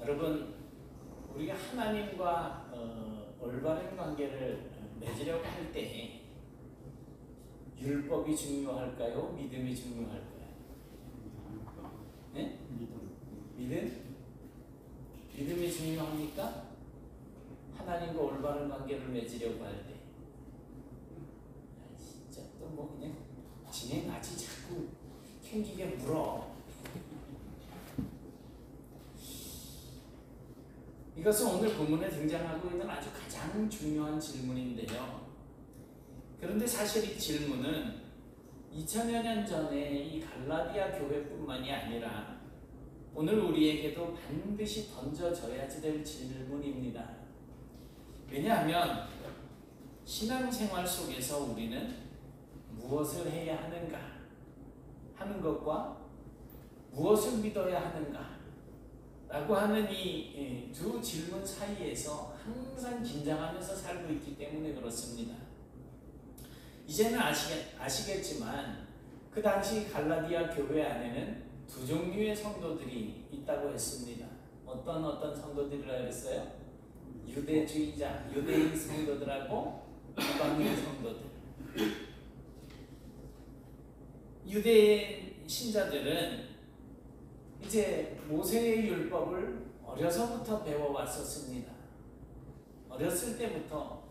여러분, 우리가 하나님과 올바른 관계를 맺으려고 할 때 율법이 중요할까요? 믿음이 중요할까요? 네? 믿음? 믿음이 중요합니까? 하나님과 올바른 관계를 맺으려고 할 때. 진짜 또 뭐 그냥 진행하지 자꾸 캥기게 물어. 이것은 오늘 본문에 등장하고 있는 아주 가장 중요한 질문인데요. 그런데 사실 이 질문은 2000여 년 전에 이 갈라디아 교회뿐만이 아니라 오늘 우리에게도 반드시 던져져야지 될 질문입니다. 왜냐하면 신앙생활 속에서 우리는 무엇을 해야 하는가 하는 것과 무엇을 믿어야 하는가 라고 하는 이 두 질문 사이에서 항상 긴장하면서 살고 있기 때문에 그렇습니다. 이제는 아시겠지만 그 당시 갈라디아 교회 안에는 두 종류의 성도들이 있다고 했습니다. 어떤 성도들이라고 했어요? 유대주의자, 유대인 성도들하고 이방인 성도들. 유대인 신자들은 이제 모세의 율법을 어려서부터 배워왔었습니다. 어렸을 때부터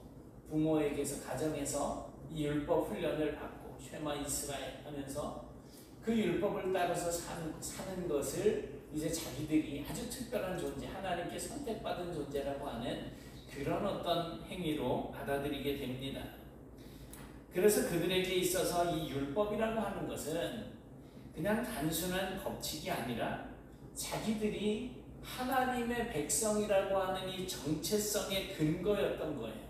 부모에게서, 가정에서 이 율법 훈련을 받고 쉐마 이스라엘 하면서 그 율법을 따라서 사는 것을 이제 자기들이 아주 특별한 존재, 하나님께 선택받은 존재라고 하는 그런 어떤 행위로 받아들이게 됩니다. 그래서 그들에게 있어서 이 율법이라고 하는 것은 그냥 단순한 법칙이 아니라 자기들이 하나님의 백성이라고 하는 이 정체성의 근거였던 거예요.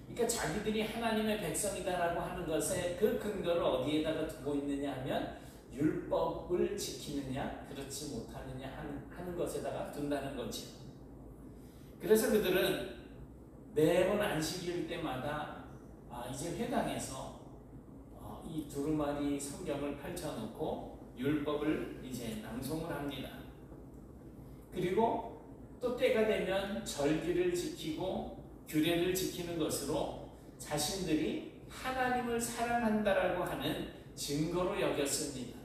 그러니까 자기들이 하나님의 백성이다라고 하는 것에 그 근거를 어디에다가 두고 있느냐 하면 율법을 지키느냐 그렇지 못하느냐 하는 것에다가 둔다는 거죠. 그래서 그들은 매번 안식일 때마다 이제 회당에서 이 두루마리 성경을 펼쳐놓고 율법을 이제 낭송을 합니다. 그리고 또 때가 되면 절기를 지키고 규례를 지키는 것으로 자신들이 하나님을 사랑한다라고 하는 증거로 여겼습니다.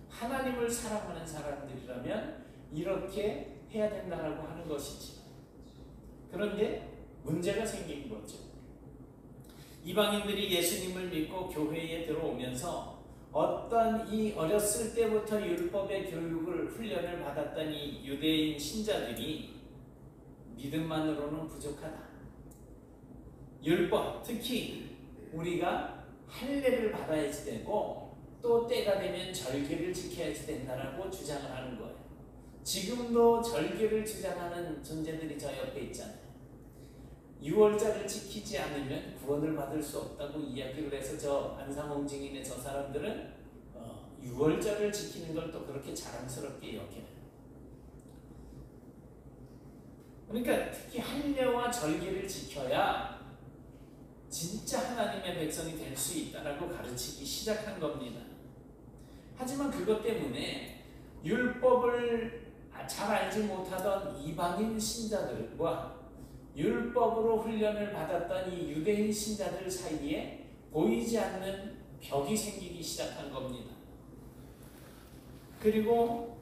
하나님을 사랑하는 사람들이라면 이렇게 해야 된다라고 하는 것이지. 그런데 문제가 생긴 거죠. 이방인들이 예수님을 믿고 교회에 들어오면서 어떤 이 어렸을 때부터 율법의 교육을 훈련을 받았던 이 유대인 신자들이 믿음만으로는 부족하다. 율법, 특히 우리가 할례를 받아야지 되고 또 때가 되면 절기를 지켜야지 된다라고 주장을 하는 거예요. 지금도 절기를 주장하는 존재들이 저 옆에 있잖아요. 6월절을 지키지 않으면 구원을 받을 수 없다고 이야기를 해서 저 안상홍 증인의 저 사람들은 6월절을 지키는 걸 또 그렇게 자랑스럽게 여겨요. 그러니까 특히 할례와 절기를 지켜야 진짜 하나님의 백성이 될 수 있다라고 가르치기 시작한 겁니다. 하지만 그것 때문에 율법을 잘 알지 못하던 이방인 신자들과 율법으로 훈련을 받았던 이 유대인 신자들 사이에 보이지 않는 벽이 생기기 시작한 겁니다. 그리고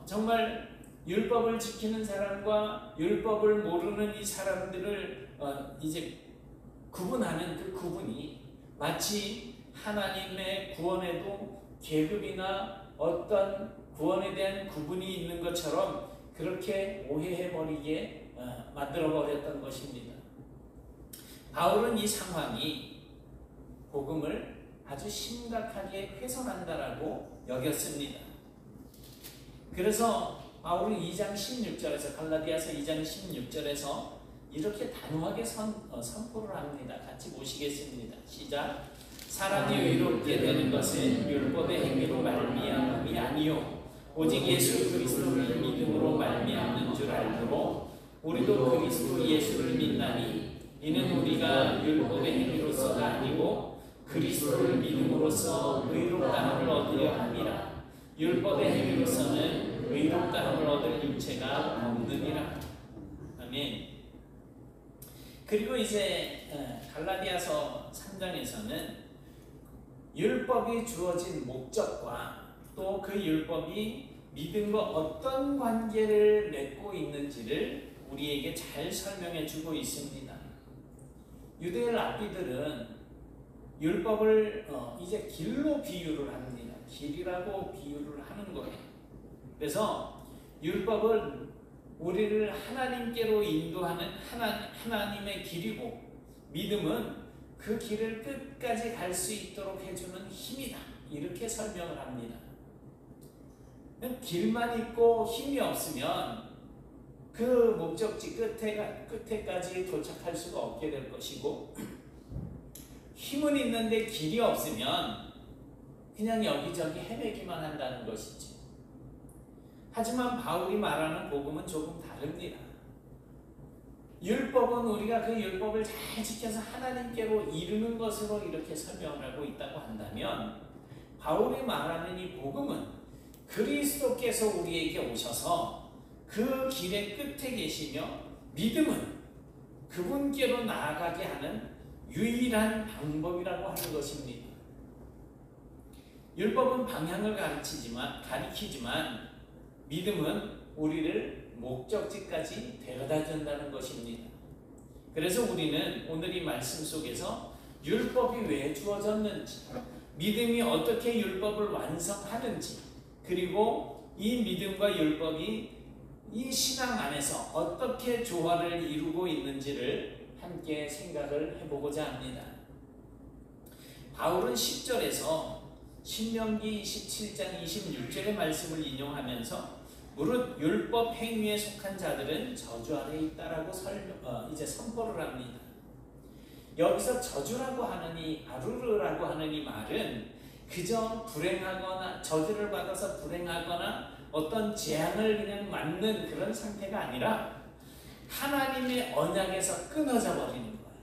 정말 율법을 지키는 사람과 율법을 모르는 이 사람들을 이제 구분하는 그 구분이 마치 하나님의 구원에도 계급이나 어떤 구원에 대한 구분이 있는 것처럼 그렇게 오해해버리게 만들어버렸던 것입니다. 바울은 이 상황이 복음을 아주 심각하게 훼손한다라고 여겼습니다. 그래서 바울은 2장 16절에서 갈라디아서 2장 16절에서 이렇게 단호하게 선포를 합니다. 같이 보시겠습니다. 시작. 사람이 의롭게 되는 것은 율법의 행위로 말미암음이 아니요 오직 예수 그리스도를 믿음으로 말미암는 줄 알므로 우리도 그리스도 예수를 믿나니 이는 우리가 율법의 행위로서가 아니고 그리스도를 믿음으로써 의롭다함을 얻으려 함이라. 율법의 행위로서는 의롭다함을 얻을 육체가 없느니라. 아멘. 그리고 이제 갈라디아서 3장에서는 율법이 주어진 목적과 또 그 율법이 믿음과 어떤 관계를 맺고 있는지를 우리에게 잘 설명해 주고 있습니다. 유대 랍비들은 율법을 이제 길로 비유를 합니다. 길이라고 비유를 하는 거예요. 그래서 율법은 우리를 하나님께로 인도하는 하나님의 길이고, 믿음은 그 길을 끝까지 갈 수 있도록 해주는 힘이다. 이렇게 설명을 합니다. 길만 있고 힘이 없으면 그 목적지 끝에까지 도착할 수가 없게 될 것이고, 힘은 있는데 길이 없으면 그냥 여기저기 헤매기만 한다는 것이지. 하지만 바울이 말하는 복음은 조금 다릅니다. 율법은 우리가 그 율법을 잘 지켜서 하나님께로 이르는 것으로 이렇게 설명을 하고 있다고 한다면, 바울이 말하는 이 복음은 그리스도께서 우리에게 오셔서 그 길의 끝에 계시며, 믿음은 그분께로 나아가게 하는 유일한 방법이라고 하는 것입니다. 율법은 방향을 가리키지만 믿음은 우리를 목적지까지 데려다 준다는 것입니다. 그래서 우리는 오늘 이 말씀 속에서 율법이 왜 주어졌는지, 믿음이 어떻게 율법을 완성하는지, 그리고 이 믿음과 율법이 이 신앙 안에서 어떻게 조화를 이루고 있는지를 함께 생각을 해보고자 합니다. 바울은 10절에서 신명기 27장 26절의 말씀을 인용하면서 무릇 율법 행위에 속한 자들은 저주 아래에 있다라고 이제 선포를 합니다. 여기서 저주라고 하는 이 아루르라고 하는 이 말은 그저 불행하거나 저주를 받아서 불행하거나 어떤 재앙을 그냥 맞는 그런 상태가 아니라 하나님의 언약에서 끊어져 버리는 거예요.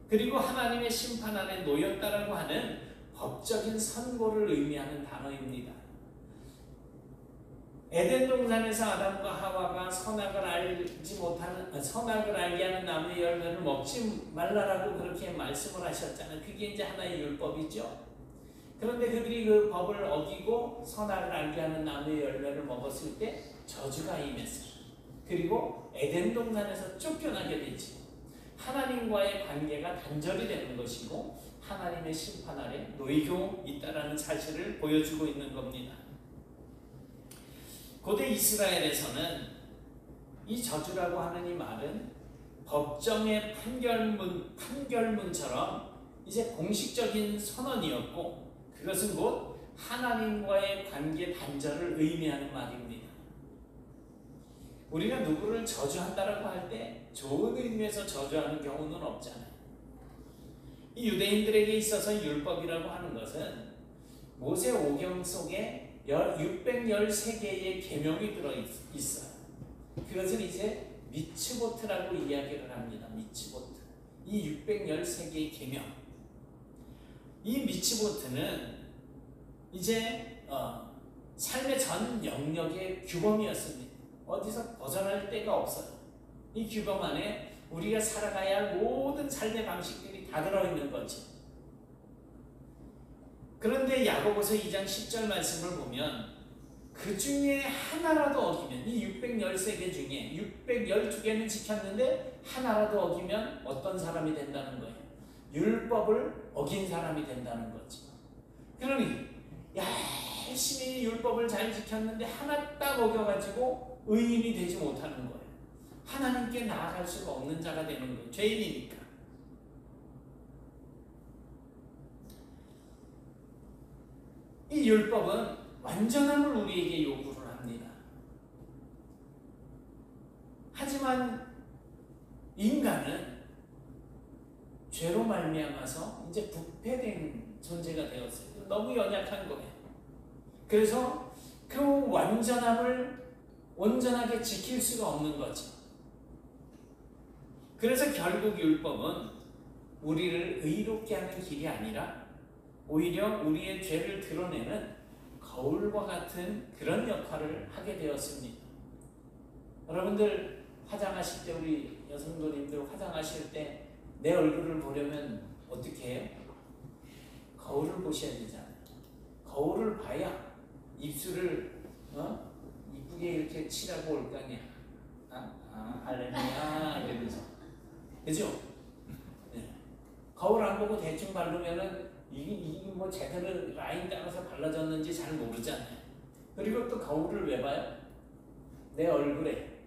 그리고 하나님의 심판 아래 놓였다라고 하는 법적인 선고를 의미하는 단어입니다. 에덴 동산에서 아담과 하와가 선악을 알게 하는 나무의 열매를 먹지 말라라고 그렇게 말씀을 하셨잖아요. 그게 이제 하나의 율법이죠. 그런데 그들이 그 법을 어기고 선악을 알게 하는 나무의 열매를 먹었을 때 저주가 임했어요. 그리고 에덴 동산에서 쫓겨나게 되지. 하나님과의 관계가 단절이 되는 것이고 하나님의 심판 아래 놓이고 있다라는 사실을 보여주고 있는 겁니다. 고대 이스라엘에서는 이 저주라고 하는 이 말은 법정의 판결문처럼 이제 공식적인 선언이었고, 그것은 곧 하나님과의 관계 단절을 의미하는 말입니다. 우리가 누구를 저주한다라고 할 때 좋은 의미에서 저주하는 경우는 없잖아요. 이 유대인들에게 있어서 율법이라고 하는 것은 모세 오경 속에 613개의 계명이 들어있어요. 그것을 이제 미츠보트라고 이야기를 합니다. 미츠보트. 이 613개의 계명. 이 미츠보트는 이제 삶의 전 영역의 규범이었습니다. 어디서 벗어날 데가 없어요. 이 규범 안에 우리가 살아가야 할 모든 삶의 방식들이 다 들어있는 거지. 그런데 야고보서 2장 10절 말씀을 보면 그 중에 하나라도 어기면, 이 613개 중에 612개는 지켰는데 하나라도 어기면 어떤 사람이 된다는 거예요? 율법을 어긴 사람이 된다는 거지. 그러니 열심히 율법을 잘 지켰는데 하나 딱 어겨가지고 의인이 되지 못하는 거예요. 하나님께 나아갈 수가 없는 자가 되는 거예요. 죄인이니까. 이 율법은 완전함을 우리에게 요구를 합니다. 하지만 인간은 죄로 말미암아서 이제 부패된 존재가 되었어요. 너무 연약한 거예요. 그래서 그 완전함을 온전하게 지킬 수가 없는 거죠. 그래서 결국 율법은 우리를 의롭게 하는 길이 아니라 오히려 우리의 죄를 드러내는 거울과 같은 그런 역할을 하게 되었습니다. 여러분들 화장하실 때, 우리 여성도님들 화장하실 때 내 얼굴을 보려면 어떻게 해요? 거울을 보셔야 되잖아요. 거울을 봐야 입술을 이쁘게 이렇게 칠하고 올 거 아니야. 할렐루야 이러면서. 그죠? 네. 거울 안 보고 대충 바르면은 이게 뭐 제대로 라인 따라서 발라졌는지 잘 모르잖아요. 그리고 또 거울을 왜 봐요? 내 얼굴에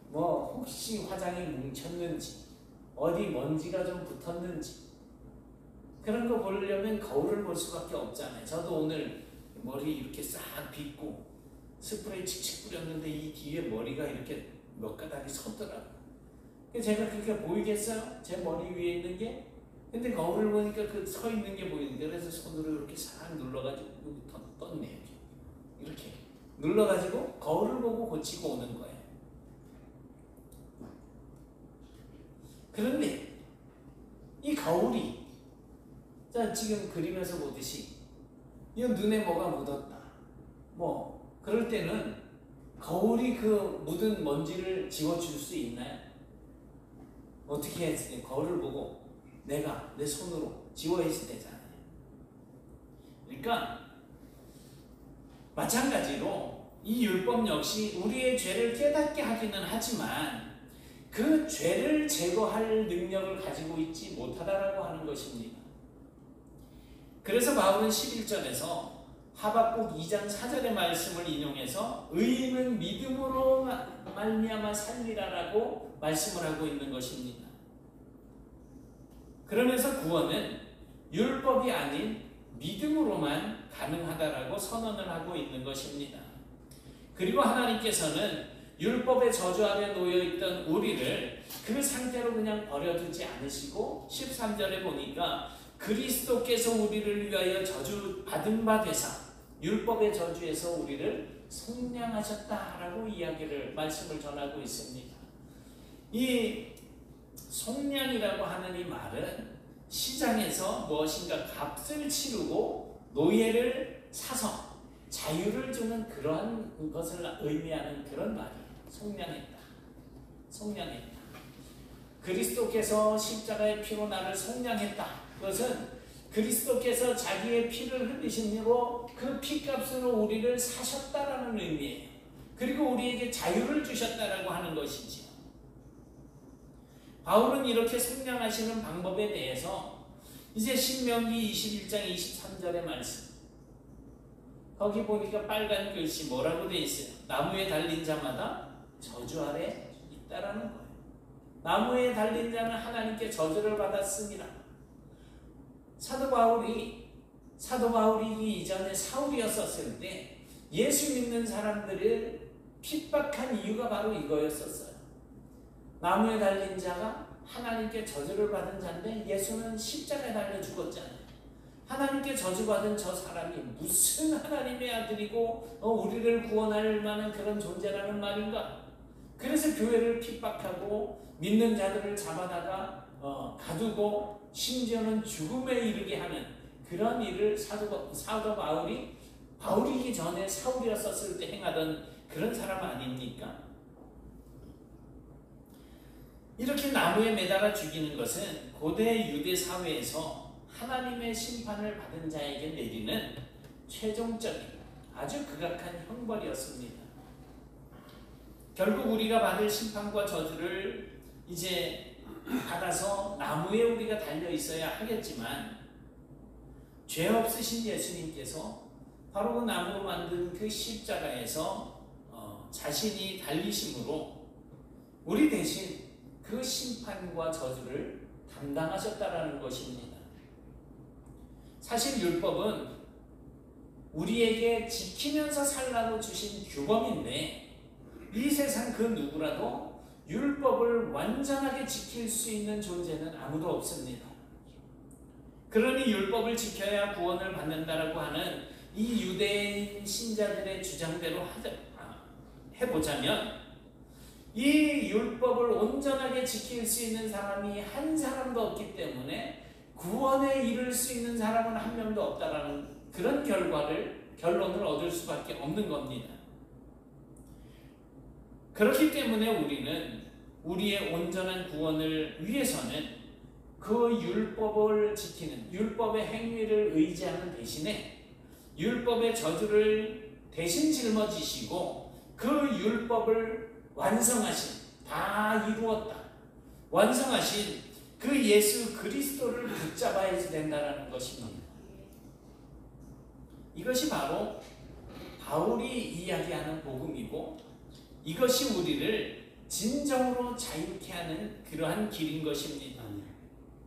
뭐 혹시 화장이 뭉쳤는지, 어디 먼지가 좀 붙었는지, 그런 거 보려면 거울을 볼 수밖에 없잖아요. 저도 오늘 머리 이렇게 싹 빗고 스프레이 칙칙 뿌렸는데 이 뒤에 머리가 이렇게 몇 가닥이 섰더라고요. 제가 그렇게 보이겠어요? 제 머리 위에 있는 게? 근데 거울을 보니까 그 서 있는 게 보이는데, 그래서 손으로 이렇게 싹 눌러가지고 여기 떴네요. 이렇게 눌러가지고 거울을 보고 고치고 오는 거예요. 그런데 이 거울이, 자 지금 그림에서 보듯이 이 눈에 뭐가 묻었다, 뭐 그럴 때는 거울이 그 묻은 먼지를 지워줄 수 있나요? 어떻게 해야지? 거울을 보고 내가 내 손으로 지워야지 되잖아요. 그러니까 마찬가지로 이 율법 역시 우리의 죄를 깨닫게 하기는 하지만 그 죄를 제거할 능력을 가지고 있지 못하다라고 하는 것입니다. 그래서 바울은 11절에서 하박국 2장 4절의 말씀을 인용해서 의인은 믿음으로 말미암아 살리라라고 말씀을 하고 있는 것입니다. 그러면서 구원은 율법이 아닌 믿음으로만 가능하다라고 선언을 하고 있는 것입니다. 그리고 하나님께서는 율법의 저주 아래 놓여있던 우리를 그 상태로 그냥 버려두지 않으시고 13절에 보니까 그리스도께서 우리를 위하여 저주 받은 바 되사 율법의 저주에서 우리를 속량하셨다라고 이야기를, 말씀을 전하고 있습니다. 이 속량이라고 하는 이 말은 시장에서 무엇인가 값을 치르고 노예를 사서 자유를 주는 그러한 것을 의미하는 그런 말이에요. 속량했다. 속량했다. 그리스도께서 십자가의 피로 나를 속량했다. 그것은 그리스도께서 자기의 피를 흘리심으로 그 피값으로 우리를 사셨다라는 의미예요. 그리고 우리에게 자유를 주셨다라고 하는 것이지요. 바울은 이렇게 속량하시는 방법에 대해서 이제 신명기 21장 23절의 말씀, 거기 보니까 빨간 글씨 뭐라고 돼 있어요? 나무에 달린 자마다 저주 아래 있다라는 거예요. 나무에 달린 자는 하나님께 저주를 받았습니다. 사도 바울이 이전에 사울이었었을 때 예수 믿는 사람들을 핍박한 이유가 바로 이거였었어요. 나무에 달린 자가 하나님께 저주를 받은 자인데 예수는 십자가에 달려 죽었잖아요. 하나님께 저주받은 저 사람이 무슨 하나님의 아들이고 우리를 구원할 만한 그런 존재라는 말인가? 그래서 교회를 핍박하고 믿는 자들을 잡아다가 가두고 심지어는 죽음에 이르게 하는 그런 일을 사도 바울이기 전에 사울이었었을 때 행하던 그런 사람 아닙니까? 이렇게 나무에 매달아 죽이는 것은 고대 유대 사회에서 하나님의 심판을 받은 자에게 내리는 최종적인 아주 극악한 형벌이었습니다. 결국 우리가 받을 심판과 저주를 이제 받아서 나무에 우리가 달려 있어야 하겠지만, 죄 없으신 예수님께서 바로 그 나무로 만든 그 십자가에서 자신이 달리심으로 우리 대신 그 심판과 저주를 담당하셨다라는 것입니다. 사실 율법은 우리에게 지키면서 살라고 주신 규범인데, 이 세상 그 누구라도 율법을 완전하게 지킬 수 있는 존재는 아무도 없습니다. 그러니 율법을 지켜야 구원을 받는다라고 하는 이 유대인 신자들의 주장대로 해보자면 이 율법을 온전하게 지킬 수 있는 사람이 한 사람도 없기 때문에 구원에 이를 수 있는 사람은 한 명도 없다라는 그런 결론을 얻을 수밖에 없는 겁니다. 그렇기 때문에 우리는 우리의 온전한 구원을 위해서는 그 율법을 지키는 율법의 행위를 의지하는 대신에 율법의 저주를 대신 짊어지시고 그 율법을 완성하신, 다 이루었다, 완성하신 그 예수 그리스도를 붙잡아야 된다는 것입니다. 이것이 바로 바울이 이야기하는 복음이고 이것이 우리를 진정으로 자유케 하는 그러한 길인 것입니다.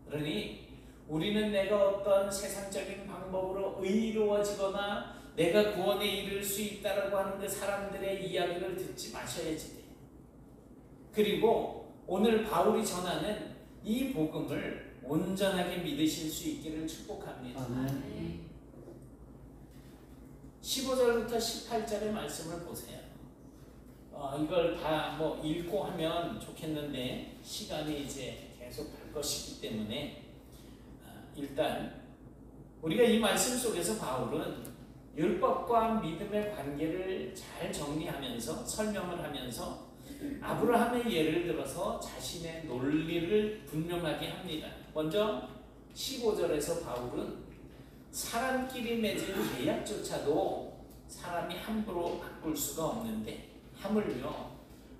그러니 우리는 내가 어떤 세상적인 방법으로 의로워지거나 내가 구원에 이를 수 있다라고 하는 그 사람들의 이야기를 듣지 마셔야지 돼요. 그리고 오늘 바울이 전하는 이 복음을 온전하게 믿으실 수 있기를 축복합니다. 15절부터 18절의 말씀을 보세요. 이걸 다 읽고 하면 좋겠는데 시간이 이제 계속 갈 것이기 때문에 일단 우리가 이 말씀 속에서 바울은 율법과 믿음의 관계를 잘 정리하면서 설명을 하면서 아브라함의 예를 들어서 자신의 논리를 분명하게 합니다. 먼저 15절에서 바울은 사람끼리 맺은 계약조차도 사람이 함부로 바꿀 수가 없는데 하물며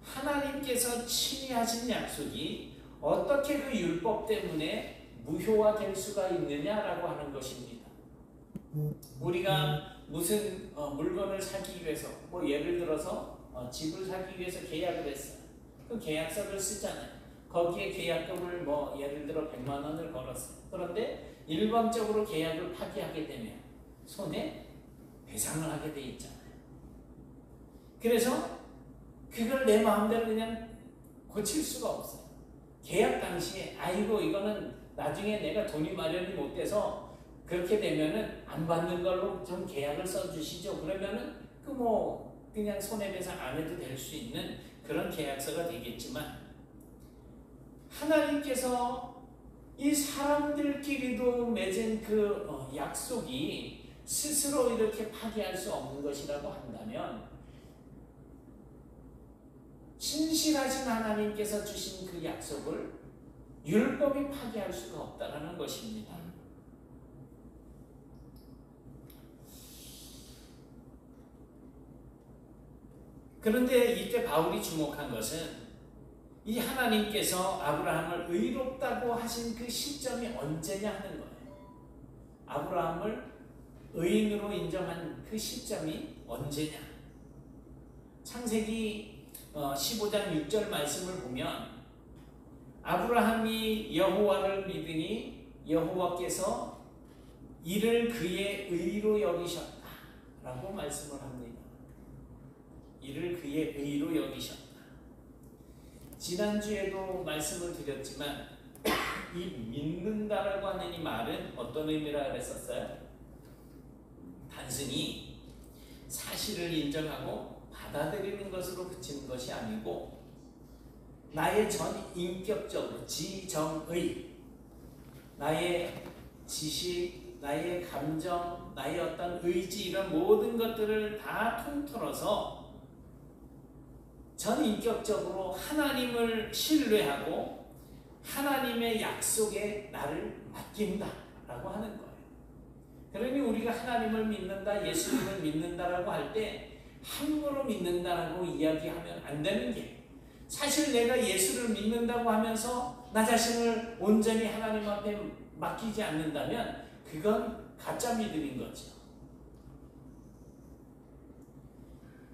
하나님께서 친히 하신 약속이 어떻게 그 율법 때문에 무효화될 수가 있느냐라고 하는 것입니다. 우리가 무슨 물건을 사기 위해서 예를 들어서 집을 사기 위해서 계약을 했어요. 그 계약서를 쓰잖아요. 거기에 계약금을 예를 들어 100만 원을 걸었어요. 그런데 일방적으로 계약을 파기하게 되면 손해 배상을 하게 돼 있잖아요. 그래서 그걸 내 마음대로 그냥 고칠 수가 없어요. 계약 당시에 아이고 이거는 나중에 내가 돈이 마련이 못 돼서 그렇게 되면은 안 받는 걸로 좀 계약을 써주시죠. 그러면은 그냥 손해배상 안 해도 될 수 있는 그런 계약서가 되겠지만 하나님께서 이 사람들끼리도 맺은 그 약속이 스스로 이렇게 파기할 수 없는 것이라고 한다면 신실하신 하나님께서 주신 그 약속을 율법이 파기할 수가 없다는 것입니다. 그런데 이때 바울이 주목한 것은 이 하나님께서 아브라함을 의롭다고 하신 그 시점이 언제냐 하는 거예요. 아브라함을 의인으로 인정한 그 시점이 언제냐. 창세기 15장 6절 말씀을 보면 아브라함이 여호와를 믿으니 여호와께서 이를 그의 의로 여기셨다라고 말씀을 합니다. 이를 그의 의로 여기셨다. 지난주에도 말씀을 드렸지만 이 믿는다라고 하는 이 말은 어떤 의미라 그랬었어요? 단순히 사실을 인정하고 받아들이는 것으로 그치는 것이 아니고 나의 전 인격적으로 지정의, 나의 지식, 나의 감정, 나의 어떤 의지 이런 모든 것들을 다 통틀어서 전 인격적으로 하나님을 신뢰하고 하나님의 약속에 나를 맡긴다라고 하는 거예요. 그러니 우리가 하나님을 믿는다, 예수님을 믿는다라고 할 때 함부로 믿는다라고 이야기하면 안 되는 게, 사실 내가 예수를 믿는다고 하면서 나 자신을 온전히 하나님 앞에 맡기지 않는다면 그건 가짜 믿음인 거죠.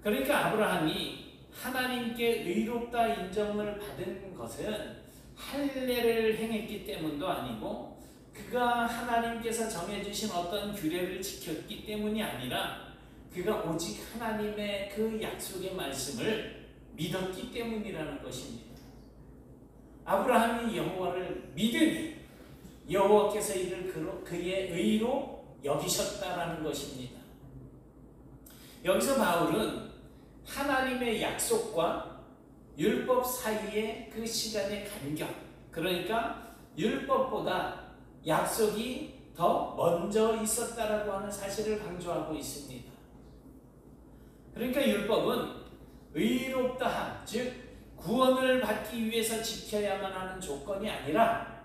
그러니까 아브라함이 하나님께 의롭다 인정을 받은 것은 할례를 행했기 때문도 아니고 그가 하나님께서 정해주신 어떤 규례를 지켰기 때문이 아니라 그가 오직 하나님의 그 약속의 말씀을 믿었기 때문이라는 것입니다. 아브라함이 여호와를 믿으니 여호와께서 이를 그의 의로 여기셨다라는 것입니다. 여기서 바울은 하나님의 약속과 율법 사이의 그 시간의 간격, 그러니까 율법보다 약속이 더 먼저 있었다라고 하는 사실을 강조하고 있습니다. 그러니까 율법은 의롭다 함, 즉 구원을 받기 위해서 지켜야만 하는 조건이 아니라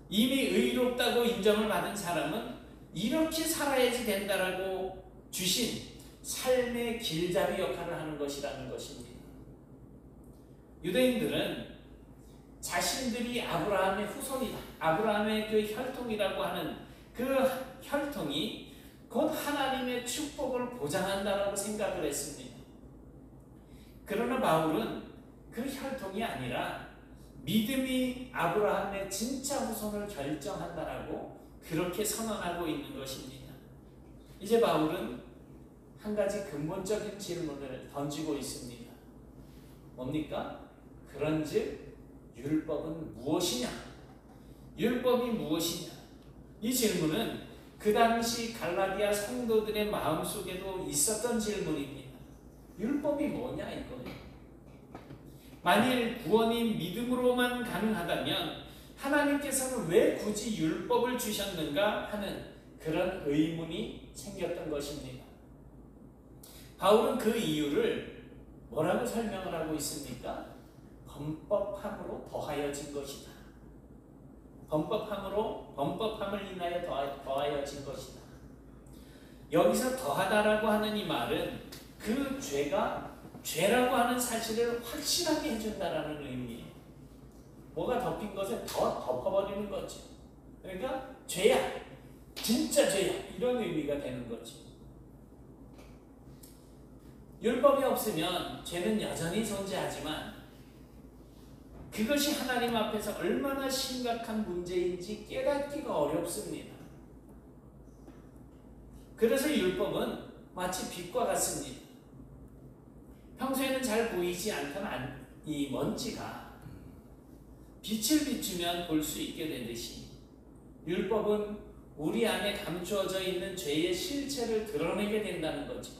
이미 의롭다고 인정을 받은 사람은 이렇게 살아야지 된다라고 주신 삶의 길잡이 역할을 하는 것이라는 것입니다. 유대인들은 자신들이 아브라함의 후손이다, 아브라함의 그 혈통이라고 하는 그 혈통이 곧 하나님의 축복을 보장한다라고 생각을 했습니다. 그러나 바울은 그 혈통이 아니라 믿음이 아브라함의 진짜 후손을 결정한다라고 그렇게 선언하고 있는 것입니다. 이제 바울은 한 가지 근본적인 질문을 던지고 있습니다. 뭡니까? 그런즉 율법은 무엇이냐? 율법이 무엇이냐? 이 질문은 그 당시 갈라디아 성도들의 마음속에도 있었던 질문입니다. 율법이 뭐냐 이거예요. 만일 구원이 믿음으로만 가능하다면 하나님께서는 왜 굳이 율법을 주셨는가 하는 그런 의문이 생겼던 것입니다. 바울은 그 이유를 뭐라고 설명을 하고 있습니까? 범법함으로 더하여진 것이다. 범법함을 인하여 더하여진 것이다. 여기서 더하다라고 하는 이 말은 그 죄가 죄라고 하는 사실을 확실하게 해준다라는 의미예요. 뭐가 덮인 것에 더 덮어버리는 거죠. 그러니까 죄야, 진짜 죄야, 이런 의미가 되는 거죠. 율법이 없으면 죄는 여전히 존재하지만 그것이 하나님 앞에서 얼마나 심각한 문제인지 깨닫기가 어렵습니다. 그래서 율법은 마치 빛과 같습니다. 평소에는 잘 보이지 않던 이 먼지가 빛을 비추면 볼 수 있게 되듯이 율법은 우리 안에 감추어져 있는 죄의 실체를 드러내게 된다는 거죠.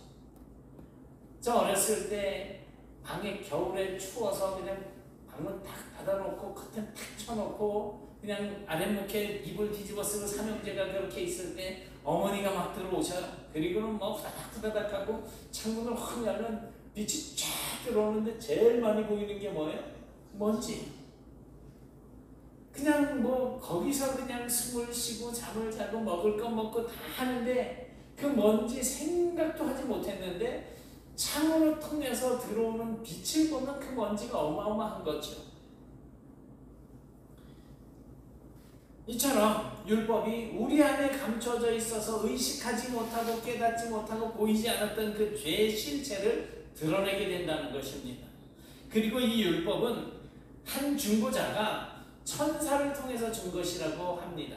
저 어렸을 때 방에 겨울에 추워서 그냥 방문 딱 닫아놓고 커튼 탁 쳐놓고 그냥 아랫목에 이불 뒤집어 쓰고 삼형제가 그렇게 있을 때 어머니가 막 들어오셔요. 그리고는 뭐 후다닥 하고 창문을 확 열면 빛이 쫙 들어오는데 제일 많이 보이는 게 뭐예요? 먼지. 그냥 뭐 거기서 그냥 숨을 쉬고 잠을 자고 먹을 거 먹고 다 하는데 그 먼지 생각도 하지 못했는데 창문을 통해서 들어오는 빛을 보면 그 먼지가 어마어마한 거죠. 이처럼 율법이 우리 안에 감춰져 있어서 의식하지 못하고 깨닫지 못하고 보이지 않았던 그 죄의 실체를 드러내게 된다는 것입니다. 그리고 이 율법은 한 중보자가 천사를 통해서 준 것이라고 합니다.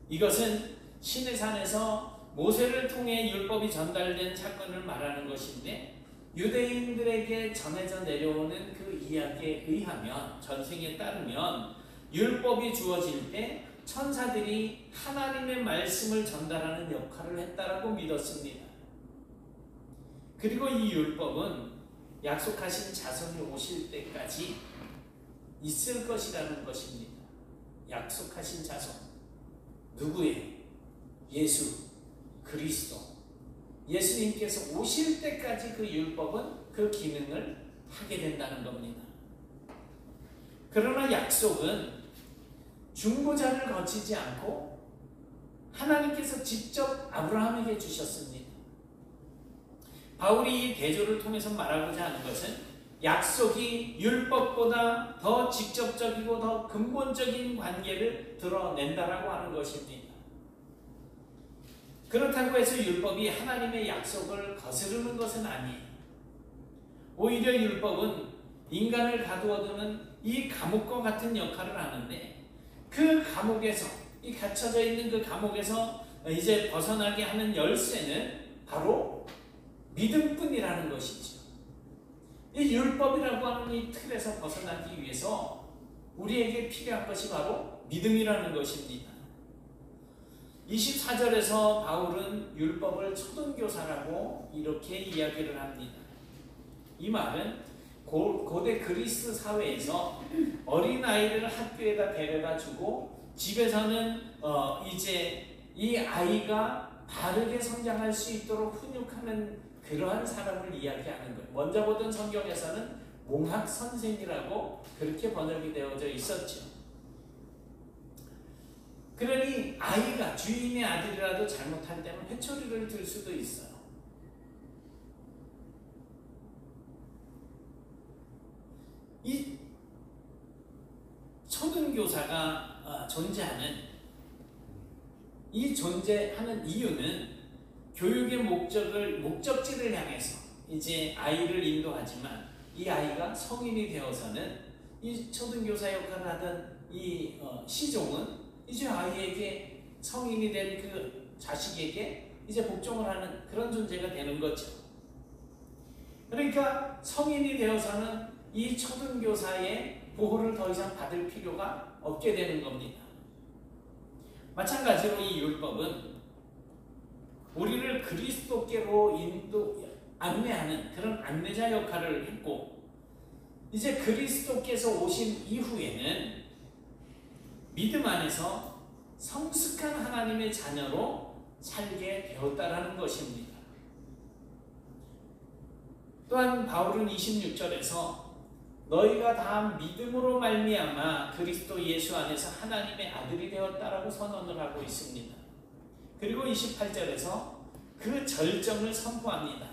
이것은 시내 산에서 모세를 통해 율법이 전달된 사건을 말하는 것인데 유대인들에게 전해져 내려오는 그 이야기에 의하면, 전승에 따르면 율법이 주어질 때 천사들이 하나님의 말씀을 전달하는 역할을 했다라고 믿었습니다. 그리고 이 율법은 약속하신 자손이 오실 때까지 있을 것이라는 것입니다. 약속하신 자손. 누구예요? 예수 그리스도. 예수님께서 오실 때까지 그 율법은 그 기능을 하게 된다는 겁니다. 그러나 약속은 중보자를 거치지 않고 하나님께서 직접 아브라함에게 주셨습니다. 바울이 이 대조를 통해서 말하고자 하는 것은 약속이 율법보다 더 직접적이고 더 근본적인 관계를 드러낸다라고 하는 것입니다. 그렇다고 해서 율법이 하나님의 약속을 거스르는 것은 아니에요. 오히려 율법은 인간을 가두어두는 이 감옥과 같은 역할을 하는데 그 감옥에서, 이 갇혀져 있는 그 감옥에서 이제 벗어나게 하는 열쇠는 바로 믿음뿐이라는 것이죠. 이 율법이라고 하는 이 틀에서 벗어나기 위해서 우리에게 필요한 것이 바로 믿음이라는 것입니다. 24절에서 바울은 율법을 초등교사라고 이렇게 이야기를 합니다. 이 말은 고대 그리스 사회에서 어린아이를 학교에다 데려다 주고 집에서는 이제 이 아이가 바르게 성장할 수 있도록 훈육하는 그러한 사람을 이야기하는 거예요. 먼저 보던 성경에서는 몽학 선생이라고 그렇게 번역이 되어져 있었죠. 그러니 아이가 주인의 아들이라도 잘못할 때는 회초리를 들 수도 있어요. 이 초등교사가 존재하는 이유는 교육의 목적지를 향해서 이제 아이를 인도하지만 이 아이가 성인이 되어서는 이 초등교사 역할을 하던 이 시종은 이제 아이에게 성인이 된 그 자식에게 이제 복종을 하는 그런 존재가 되는 거죠. 그러니까 성인이 되어서는 이 초등교사의 보호를 더 이상 받을 필요가 없게 되는 겁니다. 마찬가지로 이 율법은 우리를 그리스도께로 안내하는 그런 안내자 역할을 했고, 이제 그리스도께서 오신 이후에는 믿음 안에서 성숙한 하나님의 자녀로 살게 되었다라는 것입니다. 또한 바울은 26절에서 너희가 다 믿음으로 말미암아 그리스도 예수 안에서 하나님의 아들이 되었다라고 선언을 하고 있습니다. 그리고 28절에서 그 절정을 선포합니다.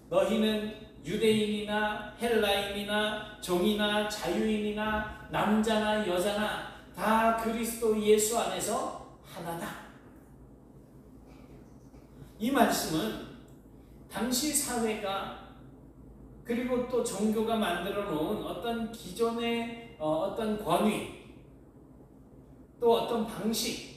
너희는 유대인이나 헬라인이나 종이나 자유인이나 남자나 여자나 다 그리스도 예수 안에서 하나다. 이 말씀은 당시 사회가 그리고 또 종교가 만들어 놓은 어떤 기존의 어떤 권위 또 어떤 방식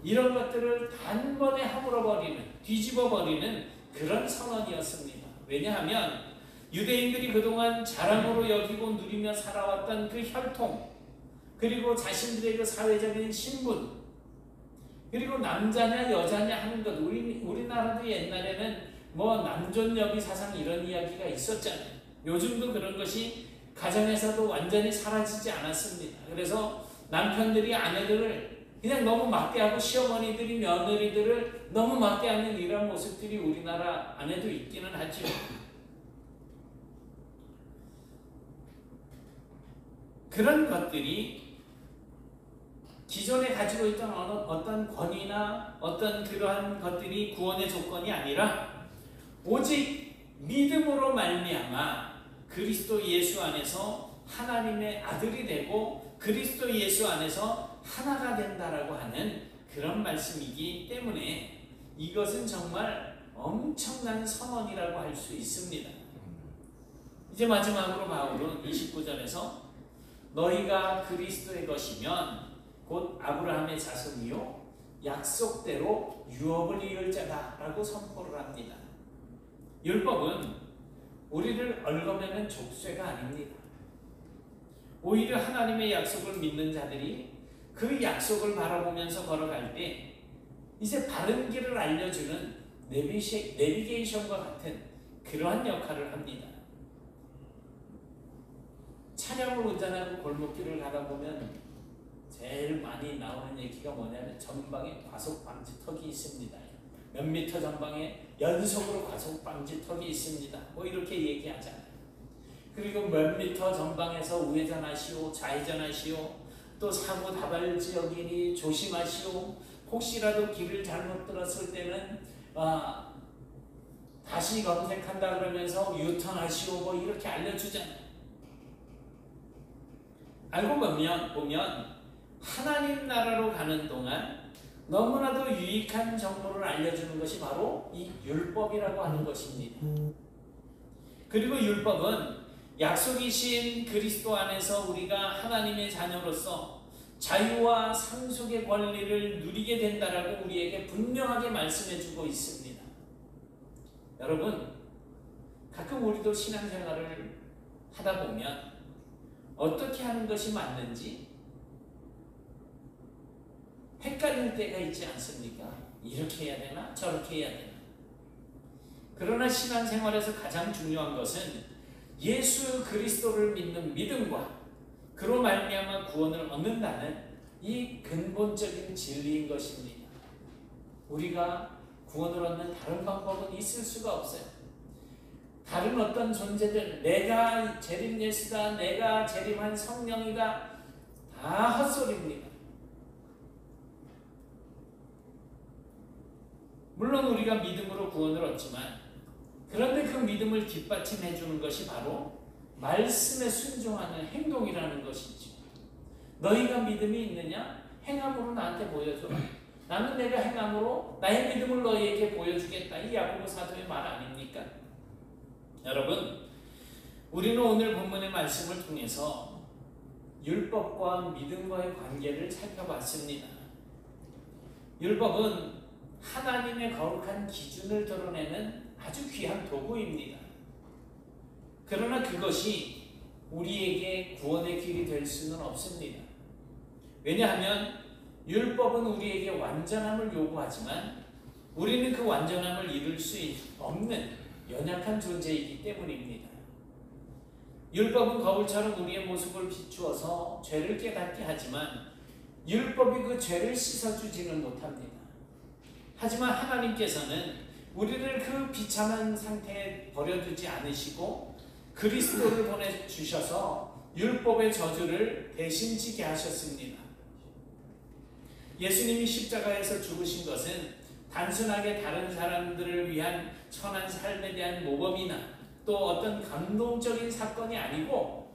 이런 것들을 단번에 허물어버리는, 뒤집어버리는 그런 선언이었습니다. 왜냐하면 유대인들이 그동안 자랑으로 여기고 누리며 살아왔던 그 혈통, 그리고 자신들의 그 사회적인 신분, 그리고 남자냐 여자냐 하는 것, 우리나라도 옛날에는 뭐 남존여비 사상 이런 이야기가 있었잖아요. 요즘도 그런 것이 가정에서도 완전히 사라지지 않았습니다. 그래서 남편들이 아내들을 그냥 너무 막대하고 시어머니들이 며느리들을 너무 막대하는 이런 모습들이 우리나라 안에도 있기는 하죠. 그런 것들이 기존에 가지고 있던 어떤 권위나 어떤 그러한 것들이 구원의 조건이 아니라 오직 믿음으로 말미암아 그리스도 예수 안에서 하나님의 아들이 되고 그리스도 예수 안에서 하나가 된다라고 하는 그런 말씀이기 때문에 이것은 정말 엄청난 선언이라고 할 수 있습니다. 이제 마지막으로 바울은 29절에서 너희가 그리스도의 것이면 곧 아브라함의 자손이요 약속대로 유업을 이을 자다라고 선포를 합니다. 율법은 우리를 얽어매는 족쇄가 아닙니다. 오히려 하나님의 약속을 믿는 자들이 그 약속을 바라보면서 걸어갈 때 이제 바른 길을 알려주는 내비게이션과 같은 그러한 역할을 합니다. 차량을 운전하고 골목길을 가다 보면 제일 많이 나오는 얘기가 뭐냐면 전방에 과속 방지턱이 있습니다. 몇 미터 전방에 연속으로 과속 방지턱이 있습니다. 뭐 이렇게 얘기하잖아요. 그리고 몇 미터 전방에서 우회전하시오, 좌회전하시오, 또 사고 다발 지역이니 조심하시오. 혹시라도 길을 잘못 들었을 때는 다시 검색한다 그러면서 유턴하시오. 뭐 이렇게 알려주잖아요. 알고 보면 하나님 나라로 가는 동안 너무나도 유익한 정보를 알려주는 것이 바로 이 율법이라고 하는 것입니다. 그리고 율법은 약속이신 그리스도 안에서 우리가 하나님의 자녀로서 자유와 상속의 권리를 누리게 된다라고 우리에게 분명하게 말씀해주고 있습니다. 여러분, 가끔 우리도 신앙생활을 하다 보면 어떻게 하는 것이 맞는지 헷갈릴 때가 있지 않습니까? 이렇게 해야 되나? 저렇게 해야 되나? 그러나 신앙생활에서 가장 중요한 것은 예수 그리스도를 믿는 믿음과 그로 말미암아 구원을 얻는다는 이 근본적인 진리인 것입니다. 우리가 구원을 얻는 다른 방법은 있을 수가 없어요. 다른 어떤 존재들, 내가 재림 예수다, 내가 재림한 성령이다, 다 헛소리입니다. 물론 우리가 믿음으로 구원을 얻지만, 그런데 그 믿음을 뒷받침해 주는 것이 바로 말씀에 순종하는 행동이라는 것이죠. 너희가 믿음이 있느냐? 행함으로 나한테 보여줘. 나는 내가 행함으로 나의 믿음을 너희에게 보여주겠다. 이 야고보 사도의 말 아닙니까? 여러분, 우리는 오늘 본문의 말씀을 통해서 율법과 믿음과의 관계를 살펴봤습니다. 율법은 하나님의 거룩한 기준을 드러내는 아주 귀한 도구입니다. 그러나 그것이 우리에게 구원의 길이 될 수는 없습니다. 왜냐하면 율법은 우리에게 완전함을 요구하지만 우리는 그 완전함을 이룰 수 없는 연약한 존재이기 때문입니다. 율법은 거울처럼 우리의 모습을 비추어서 죄를 깨닫게 하지만 율법이 그 죄를 씻어주지는 못합니다. 하지만 하나님께서는 우리를 그 비참한 상태에 버려두지 않으시고 그리스도를 보내주셔서 율법의 저주를 대신 지게 하셨습니다. 예수님이 십자가에서 죽으신 것은 단순하게 다른 사람들을 위한 천한 삶에 대한 모범이나 또 어떤 감동적인 사건이 아니고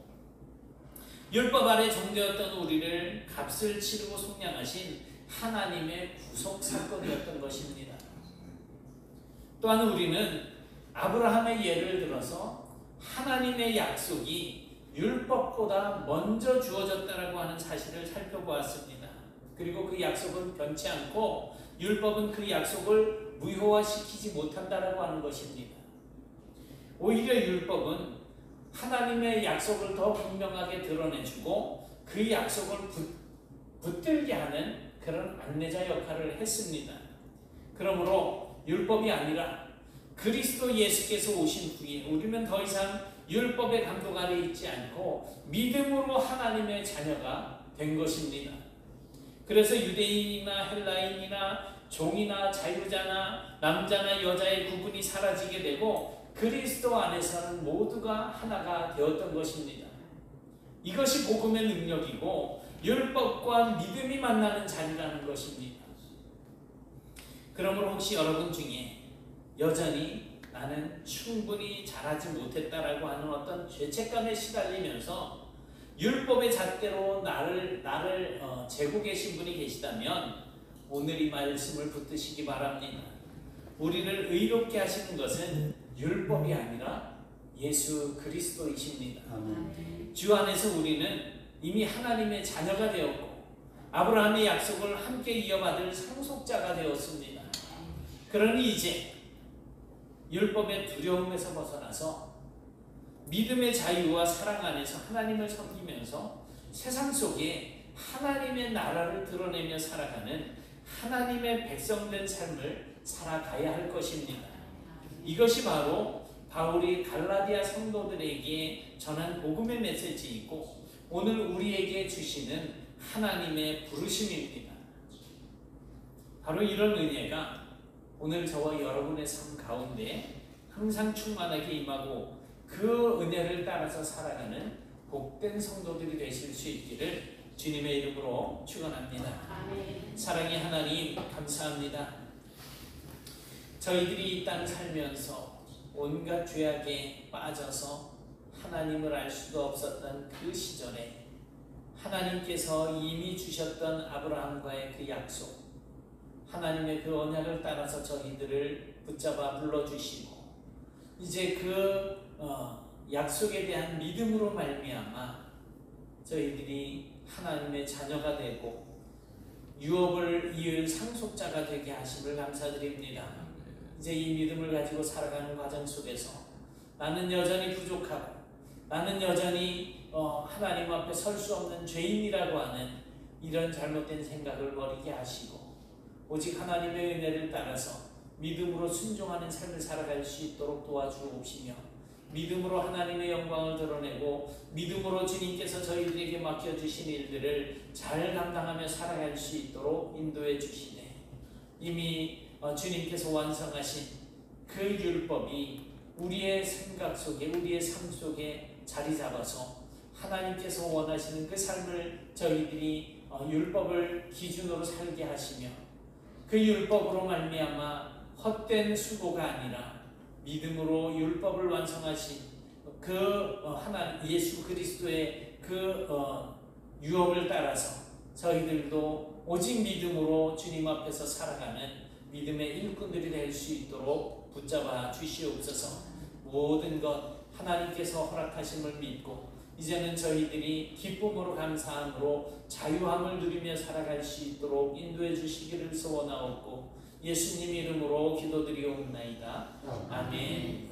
율법 아래 종되었던 우리를 값을 치르고 속량하신 하나님의 구속 사건이었던 것입니다. 또한 우리는 아브라함의 예를 들어서 하나님의 약속이 율법보다 먼저 주어졌다라고 하는 사실을 살펴보았습니다. 그리고 그 약속은 변치 않고 율법은 그 약속을 무효화시키지 못한다라고 하는 것입니다. 오히려 율법은 하나님의 약속을 더 분명하게 드러내주고 그 약속을 붙들게 하는 그런 안내자 역할을 했습니다. 그러므로 율법이 아니라 그리스도 예수께서 오신 후에 우리는 더 이상 율법의 감독 아래 있지 않고 믿음으로 하나님의 자녀가 된 것입니다. 그래서 유대인이나 헬라인이나 종이나 자유자나 남자나 여자의 구분이 사라지게 되고 그리스도 안에서는 모두가 하나가 되었던 것입니다. 이것이 복음의 능력이고 율법과 믿음이 만나는 자리라는 것입니다. 그러므로 혹시 여러분 중에 여전히 나는 충분히 잘하지 못했다라고 하는 어떤 죄책감에 시달리면서 율법의 잣대로 나를 재고 계신 분이 계시다면 오늘 이 말씀을 붙드시기 바랍니다. 우리를 의롭게 하시는 것은 율법이 아니라 예수 그리스도이십니다. 아멘. 주 안에서 우리는 이미 하나님의 자녀가 되었고 아브라함의 약속을 함께 이어받을 상속자가 되었습니다. 그러니 이제 율법의 두려움에서 벗어나서 믿음의 자유와 사랑 안에서 하나님을 섬기면서 세상 속에 하나님의 나라를 드러내며 살아가는 하나님의 백성된 삶을 살아가야 할 것입니다. 이것이 바로 바울이 갈라디아 성도들에게 전한 복음의 메시지이고 오늘 우리에게 주시는 하나님의 부르심입니다. 바로 이런 은혜가 오늘 저와 여러분의 삶 가운데 항상 충만하게 임하고 그 은혜를 따라서 살아가는 복된 성도들이 되실 수 있기를 주님의 이름으로 축원합니다. 아멘. 사랑의 하나님 감사합니다. 저희들이 이 땅 살면서 온갖 죄악에 빠져서 하나님을 알 수도 없었던 그 시절에 하나님께서 이미 주셨던 아브라함과의 그 약속, 하나님의 그 언약을 따라서 저희들을 붙잡아 불러주시고 이제 그 약속에 대한 믿음으로 말미암아 저희들이 하나님의 자녀가 되고 유업을 이을 상속자가 되게 하심을 감사드립니다. 이제 이 믿음을 가지고 살아가는 과정 속에서 나는 여전히 부족하고 나는 여전히 하나님 앞에 설 수 없는 죄인이라고 하는 이런 잘못된 생각을 버리게 하시고 오직 하나님의 은혜를 따라서 믿음으로 순종하는 삶을 살아갈 수 있도록 도와주옵시며 믿음으로 하나님의 영광을 드러내고 믿음으로 주님께서 저희들에게 맡겨주신 일들을 잘 감당하며 살아갈 수 있도록 인도해 주시네. 이미 주님께서 완성하신 그 율법이 우리의 생각 속에 우리의 삶 속에 자리 잡아서 하나님께서 원하시는 그 삶을 저희들이 율법을 기준으로 살게 하시며 그 율법으로 말미암아 헛된 수고가 아니라 믿음으로 율법을 완성하신 그 예수 그리스도의 그 유업을 따라서 저희들도 오직 믿음으로 주님 앞에서 살아가는 믿음의 일꾼들이 될 수 있도록 붙잡아 주시옵소서. 모든 것 하나님께서 허락하심을 믿고 이제는 저희들이 기쁨으로 감사함으로 자유함을 누리며 살아갈 수 있도록 인도해 주시기를 소원하옵고 예수님 이름으로 기도드리옵나이다. 아멘.